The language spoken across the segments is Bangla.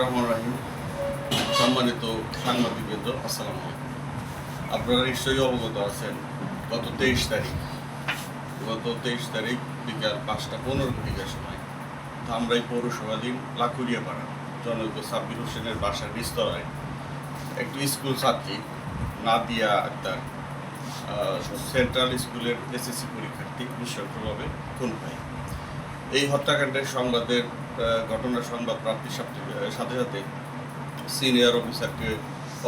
রহমান রাহিম। সম্মানিত সাংবাদিকবৃন্দ, আসসালামু আলাইকুম। আপনারা নিশ্চয়ই অবগত আছেন, গত 23 তারিখ বিকাল 5:15 সময় ধামরাই পৌরসভাধীন লাখুরিয়াপাড়া জনৈক সাব্বির হোসেনের বাসার নিচতলায় একটি স্কুল ছাত্রী নাদিয়া আক্তার সেন্ট্রাল স্কুলের এসএসসি পরীক্ষার্থী নৃশংসভাবে খুন হয়। এই হত্যাকাণ্ডের ঘটনার সংবাদ প্রাপ্তির সাথে সাথে সিনিয়র অফিসারকে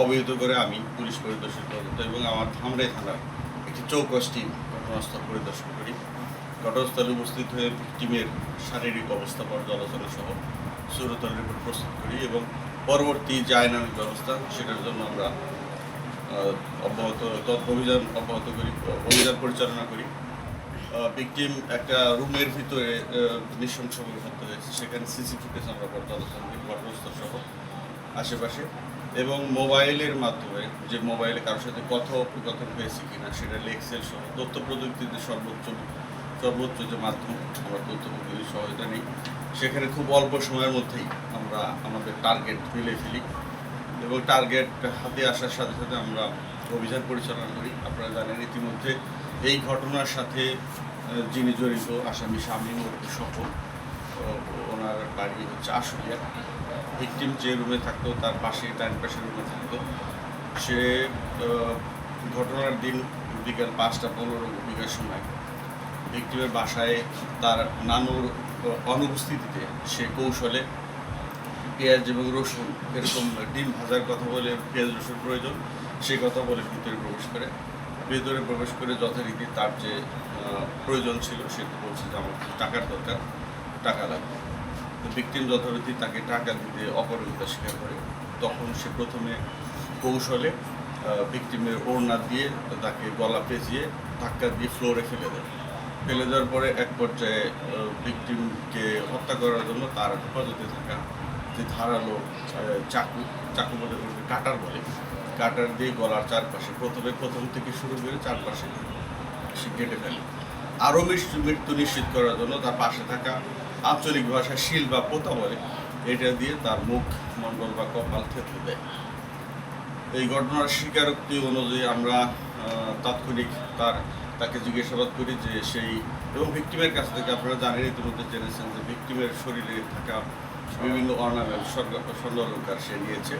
অবহিত করে আমি পুলিশ পরিদর্শন তদন্ত এবং আমার ধামরাই থানার একটি চৌকস টিম ঘটনাস্থল পরিদর্শন করি। ঘটনাস্থলে উপস্থিত হয়ে টিমের শারীরিক অবস্থা পর্যালোচনা সহ সুরতল রিপোর্ট প্রস্তুত করি এবং পরবর্তী যে আইনানুগ ব্যবস্থা সেটার জন্য আমরা অভিযান পরিচালনা করি। ভিকটিম একটা রুমের ভিতরে নৃশংসভাবে হত্যা হয়েছে। সেখানে সিসি ফুটেজ আমরা পর্যালোচনা করি ঘটনাস্থল সহ আশেপাশে, এবং মোবাইলের মাধ্যমে যে মোবাইলে কারোর সাথে কথোপকথন হয়েছে কিনা সেটা লেক্সেল সহ তথ্য প্রযুক্তিতে সর্বোচ্চ যে মাধ্যম আমরা তথ্য প্রযুক্তির সহায়তা নিই। সেখানে খুব অল্প সময়ের মধ্যেই আমরা আমাদের টার্গেট মিলে ফেলি এবং টার্গেট হাতে আসার সাথে সাথে আমরা অভিযান পরিচালনা করি। আপনারা জানেন ইতিমধ্যে এই ঘটনার সাথে যিনি জড়িত আসামি শামীম সহ, ওনার বাড়ি হচ্ছে আশুলিয়া। ভিকটিম যে রুমে থাকতো তার ডান পাশের রুমে থাকতো। সে ঘটনার দিন বিকাল 5:15 সময় ভিকটিমের বাসায় তার নানুর অনুপস্থিতিতে সে কৌশলে পেঁয়াজ এবং রসুন এরকম ডিম ভাজার কথা বলে পেঁয়াজ রসুন প্রয়োজন সেই কথা বলে ভেতরে প্রবেশ করে যথারীতি তার যে প্রয়োজন ছিল সে বলছে যে আমার টাকার দরকার, টাকা লাগবে। তো ভিকটিম যথারীতি তাকে টাকা দিতে অপারগতা স্বীকার করে। তখন সে প্রথমে কৌশলে ভিকটিমের ওড়না দিয়ে তাকে গলা পেঁচিয়ে ধাক্কা দিয়ে ফ্লোরে ফেলে দেওয়ার পরে এক পর্যায়ে ভিকটিমকে হত্যা করার জন্য তার হেফাজতে থাকা যে ধারালো চাকু বলে কাটার দিয়ে গলার চারপাশে প্রথম থেকে শুরু করে চারপাশে সে কেটে ফেলে। আরও মৃত্যু নিশ্চিত করার জন্য তার পাশে থাকা আঞ্চলিক ভাষায় শিল বা পোতা বলে এটা দিয়ে তার মুখ মণ্ডল বা কপাল থেতলে দেয়। এই ঘটনার স্বীকারোক্তি অনুযায়ী আমরা তাৎক্ষণিক তাকে জিজ্ঞাসাবাদ করি যে এবং ভিকটিমের কাছ থেকে আপনারা জানেন, ইতিমধ্যে জেনেছেন যে ভিকটিমের শরীরে থাকা বিভিন্ন অর্নামেন্ট স্বর্ণালঙ্কার সে নিয়েছে।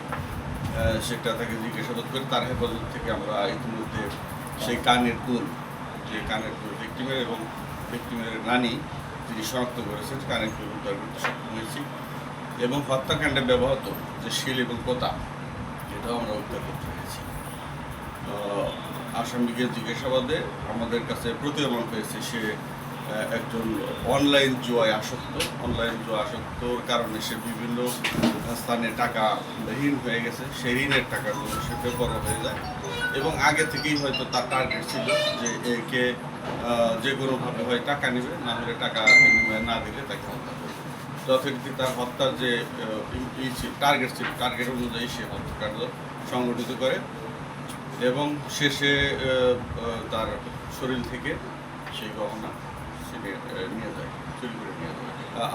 সেটা তাকে জিজ্ঞাসাবাদ করে তার হেফাজত থেকে আমরা ইতিমধ্যে সেই কানের দুল ভিকটিমের এবং ভিকটিমের নানি যিনি শনাক্ত করেছেন কানের দুল উদ্ধার করতে সক্ষম হয়েছি এবং হত্যাকাণ্ডে ব্যবহৃত যে শিল এবং পোতা এটাও আমরা উদ্ধার করতে পেরেছি। আসামিকে জিজ্ঞাসাবাদে আমাদের কাছে প্রতীয়মান হয়েছে সে একজন অনলাইন জুয়ায় আসক্তর কারণে সে বিভিন্ন স্থানে টাকা ঋণ হয়ে গেছে। সেই ঋণের টাকার জন্য সে বেপরোয়া হয়ে যায় এবং আগে থেকেই হয়তো তার টার্গেট ছিল যে একে যে কোনোভাবে হয় টাকা নেবে, না হলে টাকা বিনিময়ে না দিলে তাকে হত্যা করবে। যথারীতি তার হত্যার যে টার্গেট অনুযায়ী সে হত্যাকাণ্ড সংগঠিত করে এবং শেষে তার শরীর থেকে সেই গহনা চুরি করে নিয়ে যায়।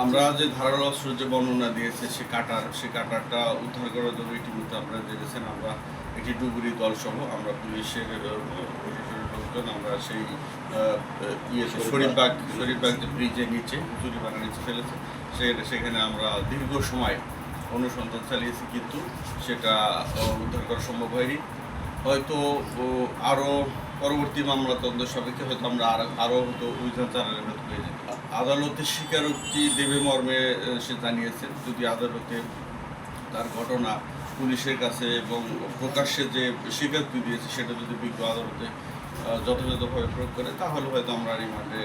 আমরা যে ধারালো অস্ত্র যে বর্ণনা দিয়েছে সে কাটারটা উদ্ধার করার জন্য ইতিমধ্যে আপনারা জেনেছেন আমরা একটি ডুবুরি দল সহ আমরা পুলিশের প্রশাসনের লোকজন আমরা সেই শরীফবাগ যে ব্রিজের নিচে জরিমানার নিচে ফেলেছে সেখানে আমরা দীর্ঘ সময় অনুসন্ধান চালিয়েছি, কিন্তু সেটা উদ্ধার করা সম্ভব হয়নি। হয়তো আরও পরবর্তী মামলা তদন্ত সাপেক্ষে হয়তো আমরা আরও হয়তো অভিযান চালানোর মতো পেয়ে যেত। আদালতে স্বীকারোক্তি দেবে মর্মে সে জানিয়েছে। যদি আদালতে তার ঘটনা পুলিশের কাছে এবং প্রকাশ্যে যে স্বীকারোক্তি দিয়েছে সেটা যদি বিজ্ঞ আদালতে যথাযথভাবে প্রয়োগ করে তাহলে হয়তো আমরা রিমান্ডে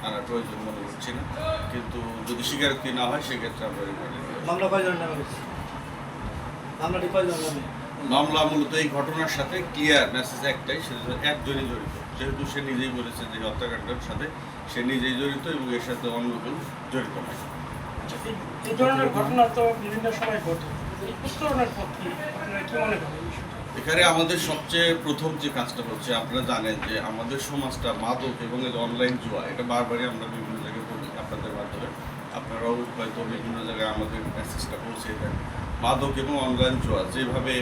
আনার প্রয়োজন মনে করছি না, কিন্তু যদি স্বীকারোক্তি না হয় সেক্ষেত্রে আমরা রিমান্ডে মামলা মূলত এই ঘটনার সাথে ক্লিয়ার মেসেজ একটাই, সেটা একজনই জড়িত। যেহেতু সে নিজেই বলেছে যে হত্যাকাণ্ডের সাথে সে নিজেই জড়িত এবং এর সাথে অন্য কেউ জড়িত নয়। এই ধরনের ঘটনা তো বিভিন্ন সময় ঘটে, উত্তরণের পক্ষে আপনারা কি মনে করেন? এখানে আমাদের সবচেয়ে প্রথম যে কাজটা হচ্ছে, আপনারা জানেন যে আমাদের সমাজটা মাদক এবং অনলাইন জুয়া এটা বারবারই আমরা বিভিন্ন জায়গায় বলি আপনাদের মাধ্যমে, আপনারাও হয়তো বিভিন্ন জায়গায় আমাদের মেসেজটা পৌঁছে দেন। মাদক এবং অনলাইন জুয়া যেভাবে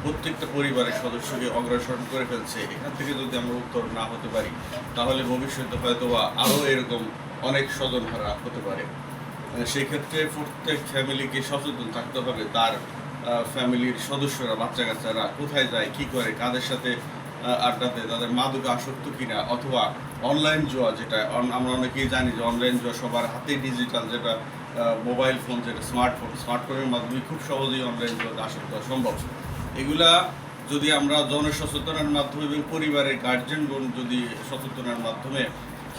প্রত্যেকটা পরিবারের সদস্যকে অগ্রসর করে ফেলছে, এখান থেকে যদি আমরা উত্তর না হতে পারি তাহলে ভবিষ্যতে হয়তো বা আরও এরকম অনেক স্বজনহারা হতে পারে। সেই ক্ষেত্রে প্রত্যেক ফ্যামিলিকে সচেতন থাকতে হবে, তার ফ্যামিলির সদস্যরা, বাচ্চা কাচ্চারা কোথায় যায়, কি করে, কাদের সাথে আড্ডা দেয়, তাদের মাদকে আসক্ত কিনা, অথবা অনলাইন জুয়া যেটা আমরা অনেকেই জানি যে অনলাইন জুয়া সবার হাতেই ডিজিটাল, যেটা মোবাইল ফোন, যেটা স্মার্টফোনের মাধ্যমে খুব সহজেই অনলাইন জুয়াতে আসক্ত হওয়া সম্ভব। এগুলা যদি আমরা জনসচেতনের মাধ্যমে এবং পরিবারের গার্জেনগণ যদি সচেতনের মাধ্যমে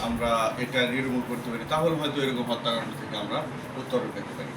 আমরা এটা নির্মূল করতে পারি তাহলে হয়তো এরকম হত্যাকাণ্ড থেকে আমরা উত্তরণ পেতে পারি।